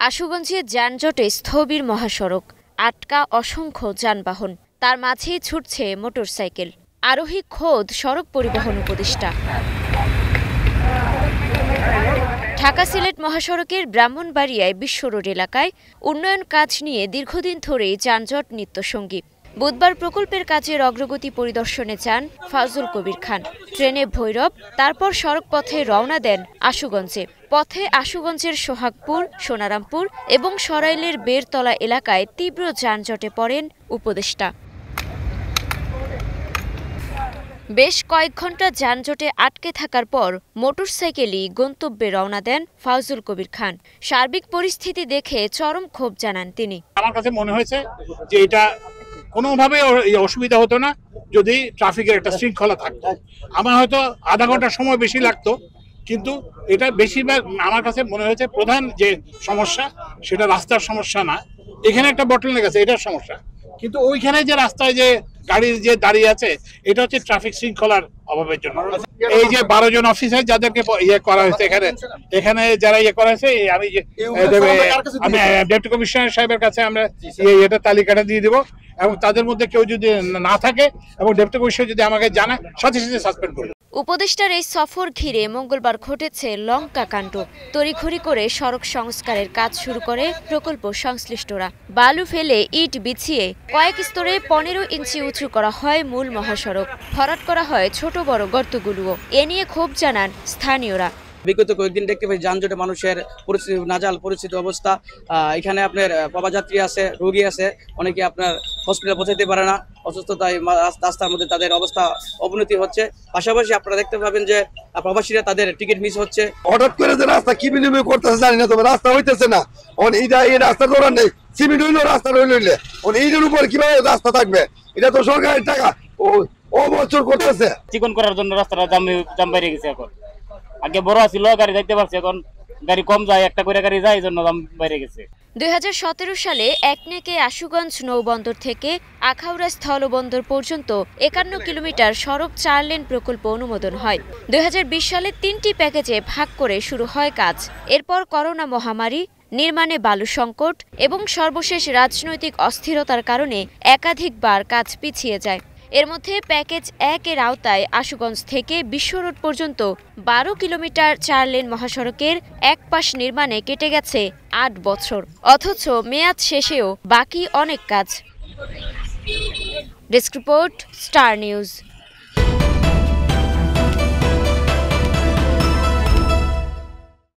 আশুগঞ্জে যানজটে স্থবির মহাসড়ক, আটকা অসংখ্য যানবাহন, তার মাঝেই ছুটছে মোটরসাইকেল। আরোহী খোদ সড়ক পরিবহন উপদেষ্টা। ঢাকা সিলেট মহাসড়কের ব্রাহ্মণবাড়িয়ায় বিশ্ব রোড এলাকায় উন্নয়ন কাজ নিয়ে দীর্ঘদিন ধরেই যানজট নিত্যসঙ্গী। বুধবার প্রকল্পের কাজের অগ্রগতি পরিদর্শনে যান ফাউজুল কবির খান। ট্রেনে ভৈরব, তারপর সড়ক পথে রওনা দেন আশুগঞ্জে। পথে আশুগঞ্জের সোহাগপুর, সোনারামপুর এবং সরাইলের বেরতলা এলাকায় তীব্র যানজটে পড়েন উপদেষ্টা। বেশ কয়েক ঘন্টা যানজটে আটকে থাকার পর মোটরসাইকেলই গন্তব্যে রওনা দেন ফাউজুল কবির খান। সার্বিক পরিস্থিতি দেখে চরম ক্ষোভ জানান তিনি। আমার কাছে মনে হয়েছে যে এটা কোনোভাবে অসুবিধা হতো না যদি ট্রাফিকের একটা শৃঙ্খলা থাকতো। আমার হয়তো আধা ঘন্টা সময় বেশি লাগতো, কিন্তু এটা বেশিরভাগ আমার কাছে মনে হয়েছে প্রধান যে সমস্যা সেটা রাস্তার সমস্যা না, এখানে একটা বটলনেক আছে, এটার সমস্যা। কিন্তু ওইখানে যে রাস্তায় যে গাড়ি যে দাঁড়িয়ে আছে এটা হচ্ছে ট্রাফিক শৃঙ্খলার অভাবের জন্য। এই যে 12 জন অফিসার যাদেরকে ইয়ে করা হয়েছে এখানে যারা ইয়ে করা হয়েছে, আমি ডেপুটি কমিশনার সাহেবের কাছে আমরা এটা তালিকাটা দিয়ে দেবো, এবং তাদের মধ্যে কেউ যদি না থাকে এবং ডেপুটি কমিশনার যদি আমাকে জানায় সাথে সাথে সাসপেন্ড করবে। উপদেষ্টার এই সফর ঘিরে মঙ্গলবার ঘটেছে লঙ্কা কাণ্ড। তড়িঘড়ি করে সড়ক সংস্কারের কাজ শুরু করে প্রকল্প সংশ্লিষ্টরা। বালু ফেলে ইট বিছিয়ে কয়েক স্তরে 15 ইঞ্চি উঁচু করা হয় মূল মহাসড়ক। ভরাট করা হয় ছোট বড় গর্তগুলোও। এ নিয়ে ক্ষোভ জানান স্থানীয়রা। বিগত কয়েকদিন দেখতে পাই যানজটে মানুষের পরিস্থিতি নাজাল পরিস্থিতি অবস্থা। এখানে আপনার প্রবাসযাত্রী আছে, রোগী আছে, অনেকে আপনার হসপিটাল পৌঁছাতে পারে না, অসুস্থতায় রাস্তার মধ্যে তাদের অবস্থা অবনতি হচ্ছে। পাশাপাশি আপনারা দেখতে পাবেন যে প্রবাসীরা তাদের টিকিট মিস হচ্ছে। হঠাৎ করে যে রাস্তা কি বিনিময় করতেছে জানি না, তবে রাস্তা হইতেছে না। এই রাস্তা দৌড়ান নেই, সিমেন্ট হইলো রাস্তা রইলে এইটার উপর কিভাবে রাস্তা থাকবে? এটা তো সরকারের টাকা ও বছর করতেছে। চিকন করার জন্য রাস্তাটা জাম বাইরে গেছে। এখন আগে বড় ছিল, গাড়ি দেখতে পাচ্ছি, এখন গাড়ি কম যায়, একটা করে গাড়ি যায়, এই জন্য দাম বাইরে গেছে। 2017 সালে একনেকে আশুগঞ্জ নৌবন্দর থেকে আখাউড়া স্থলবন্দর পর্যন্ত 51 কিলোমিটার সড়ক 4 লেন প্রকল্প অনুমোদন হয়। 2020 সালে 3টি প্যাকেজে ভাগ করে শুরু হয় কাজ। এরপর করোনা মহামারী, নির্মাণে বালু সংকট এবং সর্বশেষ রাজনৈতিক অস্থিরতার কারণে একাধিকবার কাজ পিছিয়ে যায়। এর মধ্যে প্যাকেজ 1 এর আওতায় আশুগঞ্জ থেকে বিশ্ব রোড পর্যন্ত 12 কিলোমিটার 4 লেন মহাসড়কের এক পাশ নির্মাণে কেটে গেছে 8 বছর। অথচ মেয়াদ শেষেও বাকি অনেক কাজ। Desk report, star news.